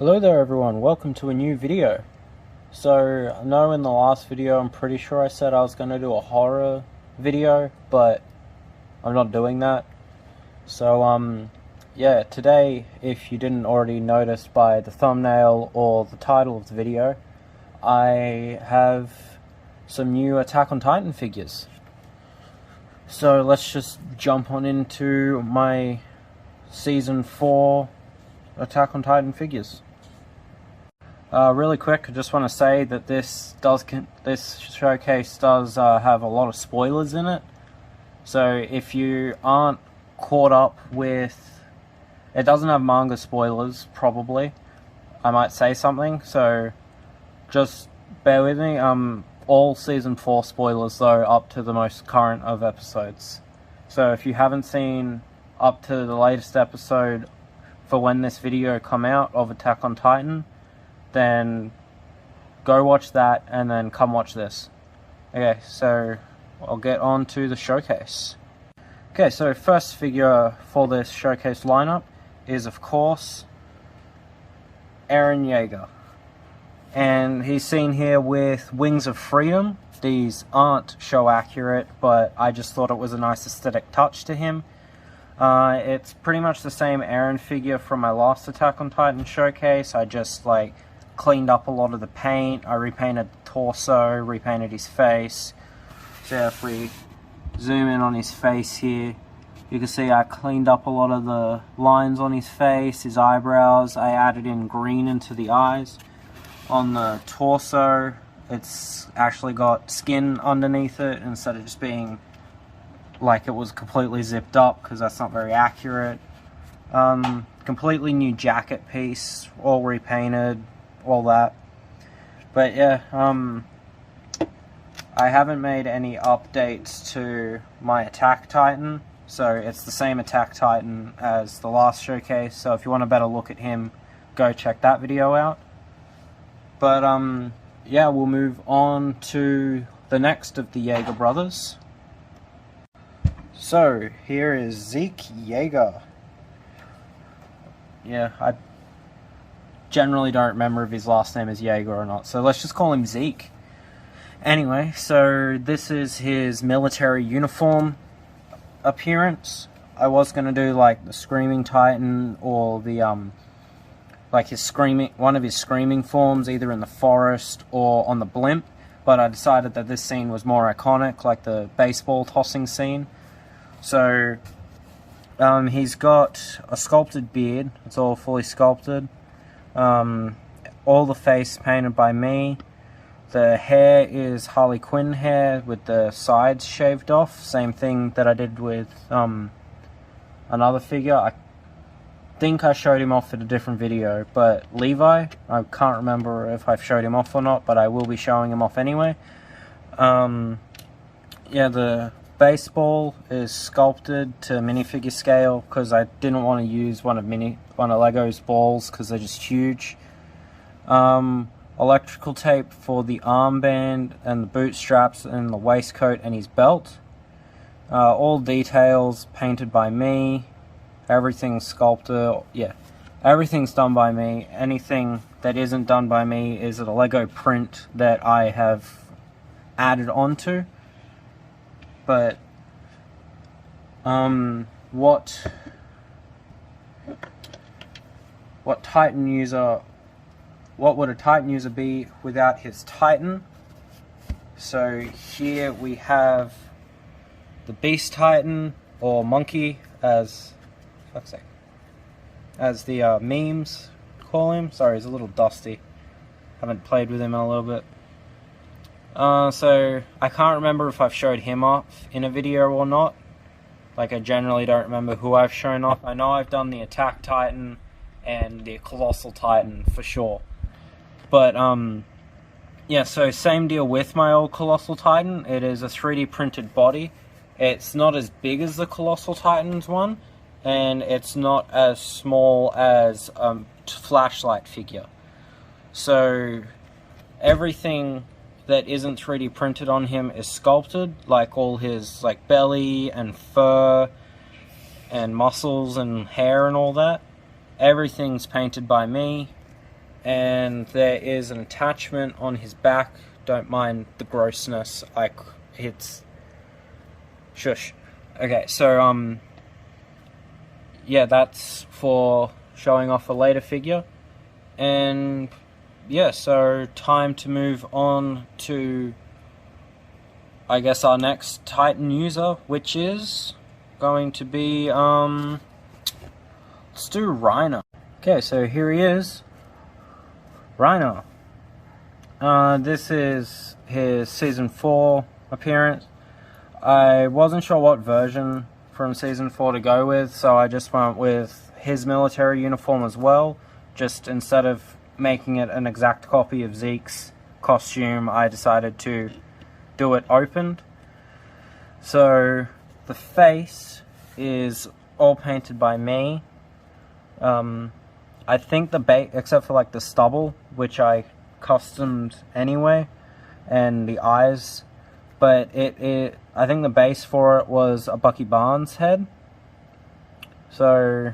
Hello there everyone, welcome to a new video. So, I know in the last video I'm pretty sure I said I was going to do a horror video, but I'm not doing that. So, yeah, today, if you didn't already notice by the thumbnail or the title of the video, I have some new Attack on Titan figures. So let's just jump on into my Season 4 Attack on Titan figures. Really quick, I just want to say that this showcase does have a lot of spoilers in it. So if you aren't caught up with... It doesn't have manga spoilers, probably. I might say something, so just bear with me. All Season 4 spoilers, though, up to the most current of episodes. So if you haven't seen up to the latest episode for when this video come out of Attack on Titan, then go watch that and then come watch this. Okay, so I'll get on to the showcase. Okay, so first figure for this showcase lineup is, of course, Eren Yeager. And he's seen here with Wings of Freedom. These aren't show accurate, but I just thought it was a nice aesthetic touch to him. It's pretty much the same Eren figure from my last Attack on Titan showcase. I just cleaned up a lot of the paint. I repainted the torso, repainted his face. So if we zoom in on his face here, you can see I cleaned up a lot of the lines on his face, his eyebrows. I added in green into the eyes. On the torso, it's actually got skin underneath it instead of just being like it was completely zipped up, because that's not very accurate. Completely new jacket piece, all repainted, all that. But yeah, I haven't made any updates to my Attack Titan, so it's the same Attack Titan as the last showcase. So if you want a better look at him, go check that video out. But yeah, we'll move on to the next of the Yeager brothers. So here is Zeke Jaeger. Yeah, I generally don't remember if his last name is Yeager or not, so let's just call him Zeke. Anyway, so this is his military uniform appearance. I was gonna do the Screaming Titan or the one of his screaming forms, either in the forest or on the blimp, but I decided that this scene was more iconic, like the baseball tossing scene. So he's got a sculpted beard. It's all fully sculpted. All the face painted by me. The hair is Harley Quinn hair with the sides shaved off. Same thing that I did with another figure. I think I showed him off in a different video, but Levi, I can't remember if I've showed him off or not, but I will be showing him off anyway. Yeah, the baseball is sculpted to minifigure scale because I didn't want to use one of Lego's balls because they're just huge. Electrical tape for the armband and the boot straps and the waistcoat and his belt. All details painted by me. Everything's sculpted. Yeah, everything's done by me. Anything that isn't done by me is a Lego print that I have added onto. But what would a Titan user be without his Titan? So here we have the Beast Titan, or Monkey, as the memes call him. Sorry, he's a little dusty. Haven't played with him in a little bit. So I can't remember if I've showed him off in a video or not. I generally don't remember who I've shown off. I know I've done the Attack Titan and the Colossal Titan for sure. But yeah, so same deal with my old Colossal Titan. It is a 3D printed body. It's not as big as the Colossal Titan's one, and it's not as small as flashlight figure. So everything that isn't 3D printed on him is sculpted, like all his belly and fur and muscles and hair and all that. Everything's painted by me. and there is an attachment on his back. Don't mind the grossness, it's... Shush. Okay, so, yeah, that's for showing off a later figure. And, yeah, so time to move on to, I guess, our next Titan user, which is going to be, let's do Reiner. Okay, so here he is. Reiner. This is his Season 4 appearance. I wasn't sure what version from Season 4 to go with, so I just went with his military uniform as well. Just instead of making it an exact copy of Zeke's costume, I decided to do it opened. So the face is all painted by me. I think the base, except for like the stubble, which I customed anyway, and the eyes, but I think the base for it was a Bucky Barnes head. So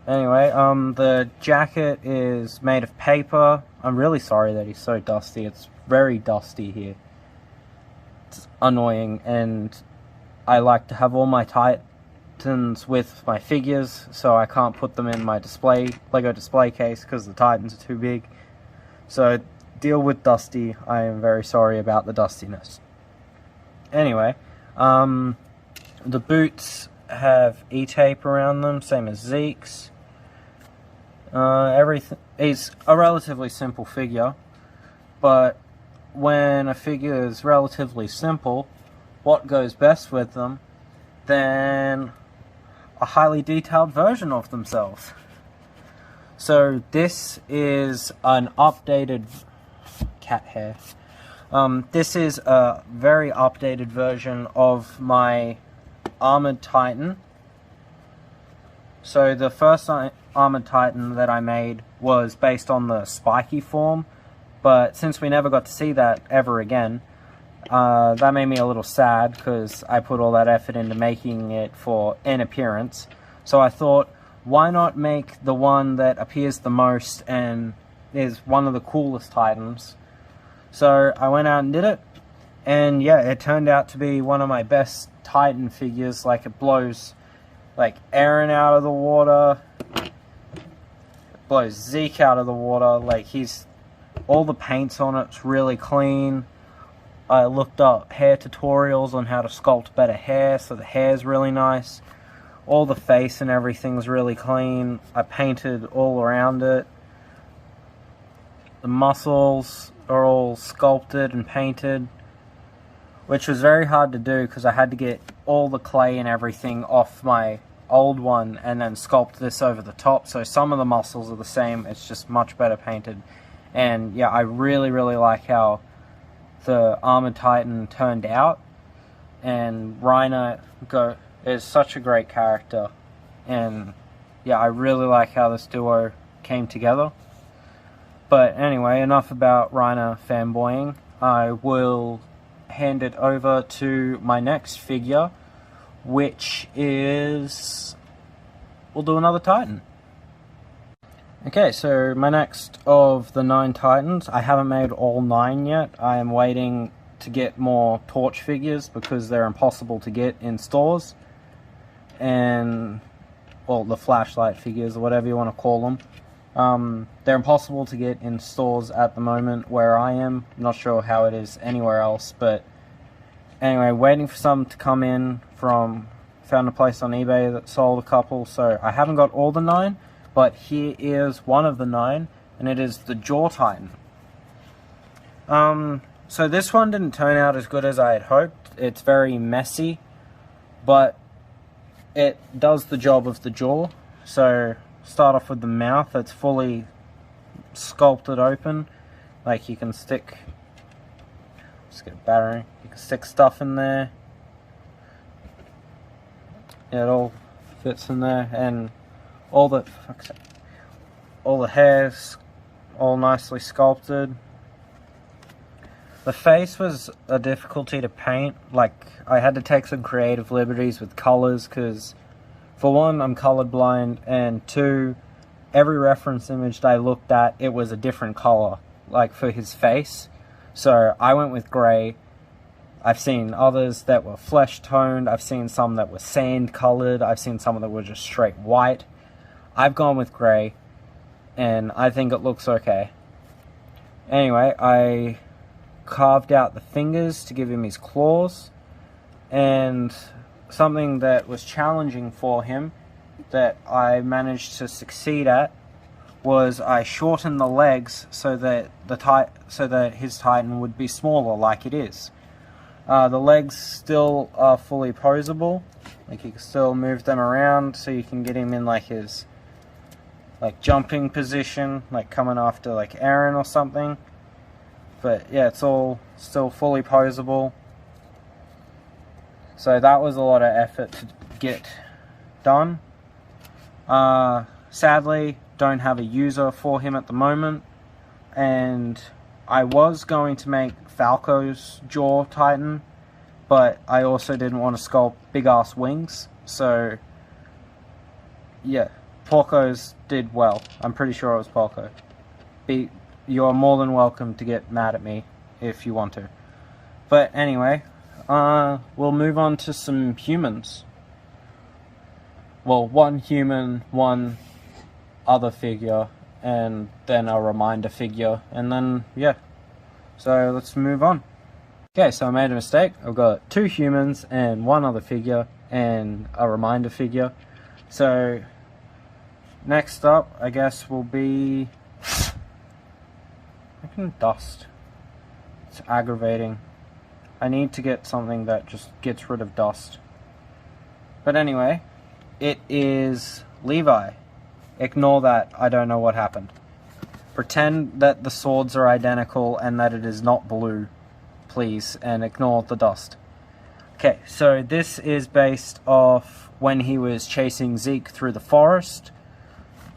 anyway, the jacket is made of paper. I'm really sorry that he's so dusty. It's very dusty here. It's annoying, and I like to have all my Titans with my figures, so I can't put them in my Lego display case because the Titans are too big. So deal with dusty. I am very sorry about the dustiness. Anyway, the boots have E-tape around them, same as Zeke's. Everything is a relatively simple figure, but when a figure is relatively simple, what goes best with them than a highly detailed version of themselves? So this is an updated cat hair. This is a very updated version of my Armored Titan. So the first Armored Titan that I made was based on the spiky form, but since we never got to see that ever again, that made me a little sad because I put all that effort into making it for an appearance. So I thought, why not make the one that appears the most and is one of the coolest Titans? So I went out and did it, and yeah, it turned out to be one of my best Titan figures. Like, it blows like Eren out of the water, it blows Zeke out of the water. Like, all the paints on it's really clean. I looked up hair tutorials on how to sculpt better hair, so the hair's really nice. All the face and everything's really clean. I painted all around it. The muscles are all sculpted and painted, which was very hard to do because I had to get all the clay and everything off my old one and then sculpt this over the top. So some of the muscles are the same, it's just much better painted. And yeah, I really, really like how the Armored Titan turned out. And Reiner is such a great character, and yeah, I really like how this duo came together. But anyway, enough about Reiner fanboying. I will hand it over to my next figure, which is... we'll do another Titan. Okay, so my next of the 9 Titans, I haven't made all 9 yet. I am waiting to get more Torch figures because they're impossible to get in stores. And, well, the flashlight figures, or whatever you want to call them. They're impossible to get in stores at the moment where I am. I'm not sure how it is anywhere else, but anyway, waiting for some to come in from... found a place on eBay that sold a couple, so I haven't got all the 9, but here is one of the 9, and it is the Jaw Titan. So this one didn't turn out as good as I had hoped. It's very messy, but it does the job of the jaw. So start off with the mouth that's fully sculpted open. Like, you can stick... let's get a battery. You can stick stuff in there. Yeah, it all fits in there, and all the hair's all nicely sculpted. The face was a difficulty to paint. Like, I had to take some creative liberties with colors because, for one, I'm colorblind, and two, every reference image that I looked at, it was a different color, like for his face. So I went with grey. I've seen others that were flesh toned. I've seen some that were sand colored. I've seen some that were just straight white. I've gone with grey, and I think it looks okay. Anyway, I carved out the fingers to give him his claws, and something that was challenging for him that I managed to succeed at was I shortened the legs so that his Titan would be smaller, like it is. The legs still are fully posable, like you can still move them around, so you can get him in like his jumping position, like coming after like Eren or something. But yeah, it's all still fully posable. So that was a lot of effort to get done. Sadly, don't have a user for him at the moment, and I was going to make Falco's jaw Titan, but I also didn't want to sculpt big ass wings, so yeah, Porco's did well. I'm pretty sure it was Porco. You're more than welcome to get mad at me if you want to. But anyway, we'll move on to some humans. Well, one human, one other figure, and then a reminder figure, and then, yeah. So let's move on. Okay, so I made a mistake. I've got 2 humans and 1 other figure and a reminder figure. So next up, I guess, will be dust. It's aggravating. I need to get something that just gets rid of dust. But anyway, it is Levi. Ignore that, I don't know what happened. Pretend that the swords are identical and that it is not blue, please, and ignore the dust. Okay, so this is based off when he was chasing Zeke through the forest.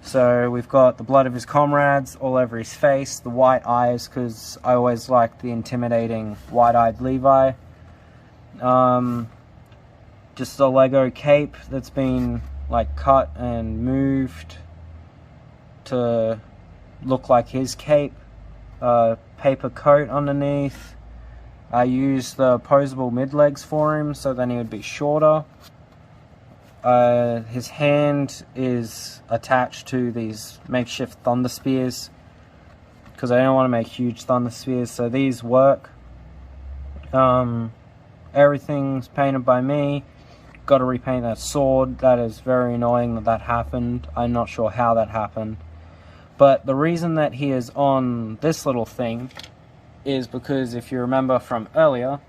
So we've got the blood of his comrades all over his face, the white eyes, because I always liked the intimidating white-eyed Levi. Just a Lego cape that's been like cut and moved to look like his cape. Paper coat underneath. I used the posable mid-legs for him, so then he would be shorter. His hand is attached to these makeshift thunder spears, because I don't want to make huge thunder spears, so these work. Everything's painted by me. Got to repaint that sword. That is very annoying that happened. I'm not sure how that happened. But the reason that he is on this little thing is because, if you remember from earlier,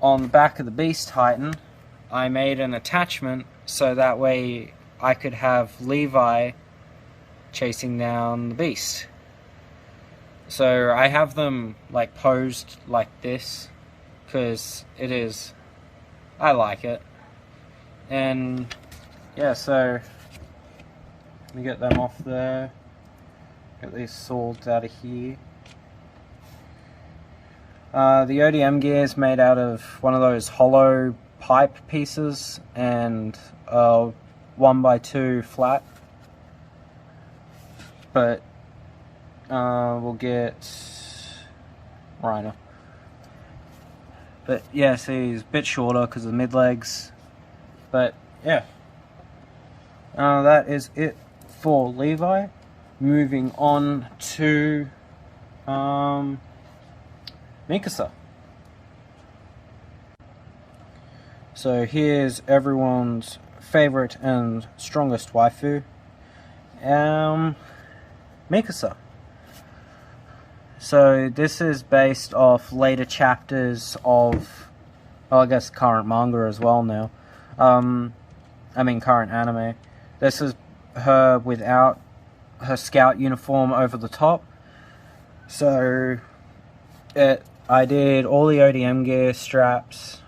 on the back of the Beast Titan, I made an attachment so that way I could have Levi chasing down the Beast. So I have them like posed like this because I like it. And yeah, so let me get them off there. Get these swords out of here. The ODM gear is made out of one of those hollow pipe pieces and 1x2 flat. But we'll get Reiner. But yeah, see, he's a bit shorter because of the mid-legs. But yeah, that is it for Levi. Moving on to Mikasa. So here's everyone's favorite and strongest waifu, Mikasa. So this is based off later chapters of, well, I guess current manga as well now. Current anime. This is her without her scout uniform over the top. So I did all the ODM gear, straps.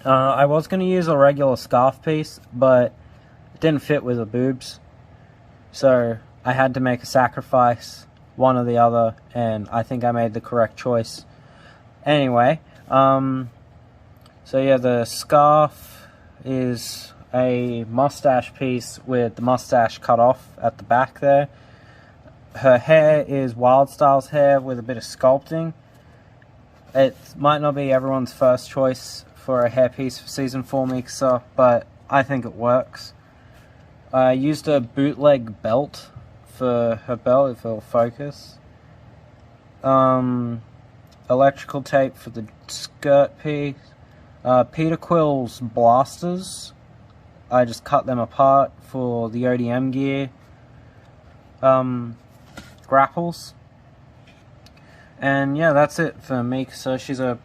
I was going to use a regular scarf piece, but it didn't fit with the boobs. So I had to make a sacrifice, one or the other, and I think I made the correct choice. Anyway, so yeah, the scarf is a mustache piece with the mustache cut off at the back there. Her hair is Wildstyle's hair with a bit of sculpting. It might not be everyone's first choice for a hairpiece for Season 4 Mikasa, but I think it works. I used a bootleg belt for her belt, if it'll focus. Electrical tape for the skirt piece. Peter Quill's blasters. I just cut them apart for the ODM gear. Grapples. And yeah, that's it for Mikasa. She's a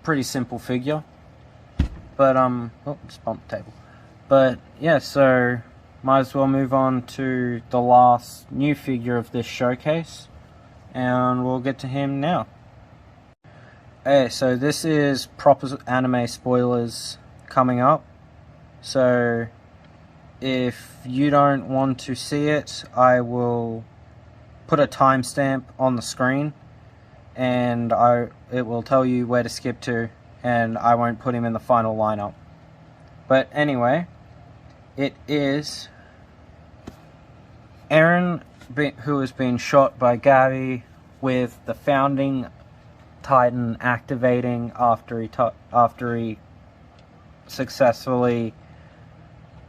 pretty simple figure. But, oh, just bumped the table. But, yeah, so might as well move on to the last new figure of this showcase. And we'll get to him now. Okay, so this is proper anime spoilers coming up. So, if you don't want to see it, I will put a timestamp on the screen. And it will tell you where to skip to, and I won't put him in the final lineup. But anyway, it is Eren, who has been shot by Gabby with the Founding Titan activating after he successfully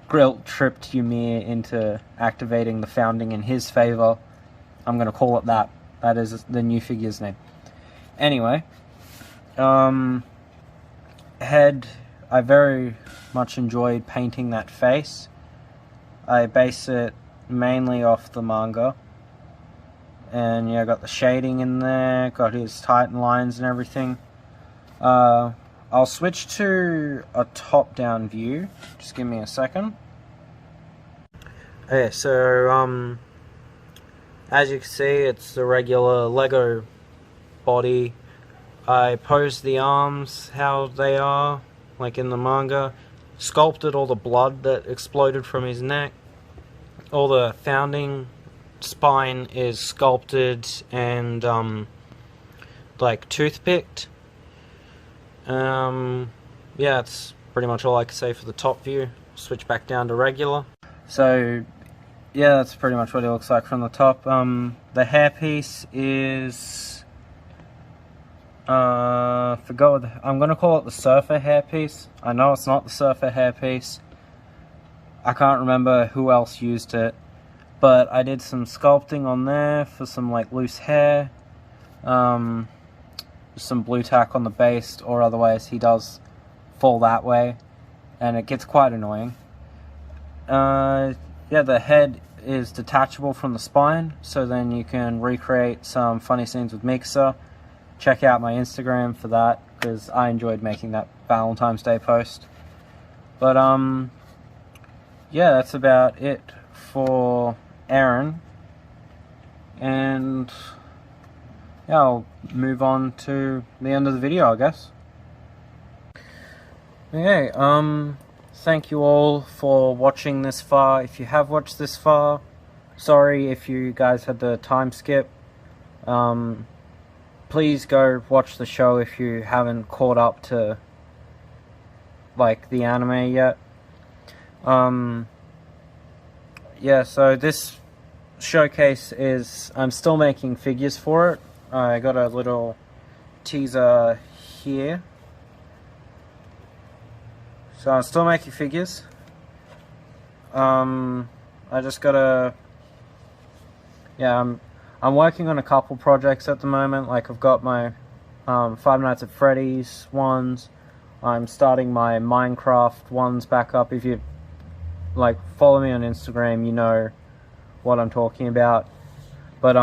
guilt-tripped Ymir into activating the Founding in his favor. I'm going to call it that. That is the new figure's name. Anyway, head, I very much enjoyed painting that face. I base it mainly off the manga. And yeah, got the shading in there, got his Titan lines and everything. I'll switch to a top-down view. Just give me a second. Okay, so, as you can see, it's the regular Lego body. I posed the arms how they are, like in the manga. Sculpted all the blood that exploded from his neck. All the Founding spine is sculpted and, like, toothpicked. Yeah, that's pretty much all I can say for the top view. Switch back down to regular. So, yeah, that's pretty much what it looks like from the top. The hairpiece is... forgot what I'm gonna call it the surfer hairpiece. I know it's not the surfer hairpiece. I can't remember who else used it. But I did some sculpting on there for some, like, loose hair. Some blue tack on the base, or otherwise he does fall that way. And it gets quite annoying. Yeah, the head is detachable from the spine, so then you can recreate some funny scenes with Mikasa. Check out my Instagram for that, because I enjoyed making that Valentine's Day post. But, yeah, that's about it for Eren. And, yeah, I'll move on to the end of the video, I guess. Okay, thank you all for watching this far. If you have watched this far, sorry if you guys had the time skip. Please go watch the show if you haven't caught up to, like, the anime yet. Yeah, so this showcase is, I'm still making figures for it. I got a little teaser here. So I'm still making figures. I just gotta, yeah, I'm working on a couple projects at the moment. Like, I've got my Five Nights at Freddy's ones. I'm starting my Minecraft ones back up. If you, like, follow me on Instagram, you know what I'm talking about. But,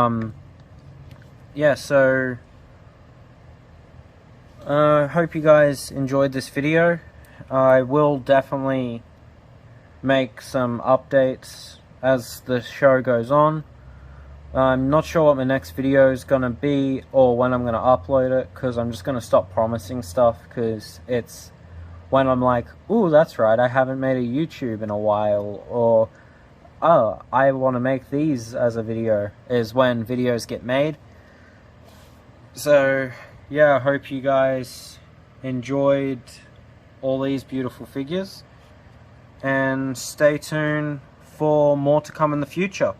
yeah, so, hope you guys enjoyed this video. I will definitely make some updates as the show goes on. I'm not sure what my next video is going to be, or when I'm going to upload it, because I'm just going to stop promising stuff, because it's when I'm like, ooh, that's right, I haven't made a YouTube in a while, or, oh, I want to make these as a video, is when videos get made. So, yeah, I hope you guys enjoyed all these beautiful figures, and stay tuned for more to come in the future.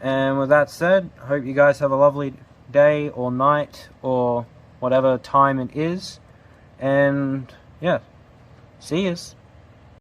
And with that said, I hope you guys have a lovely day or night or whatever time it is. And yeah, see yous.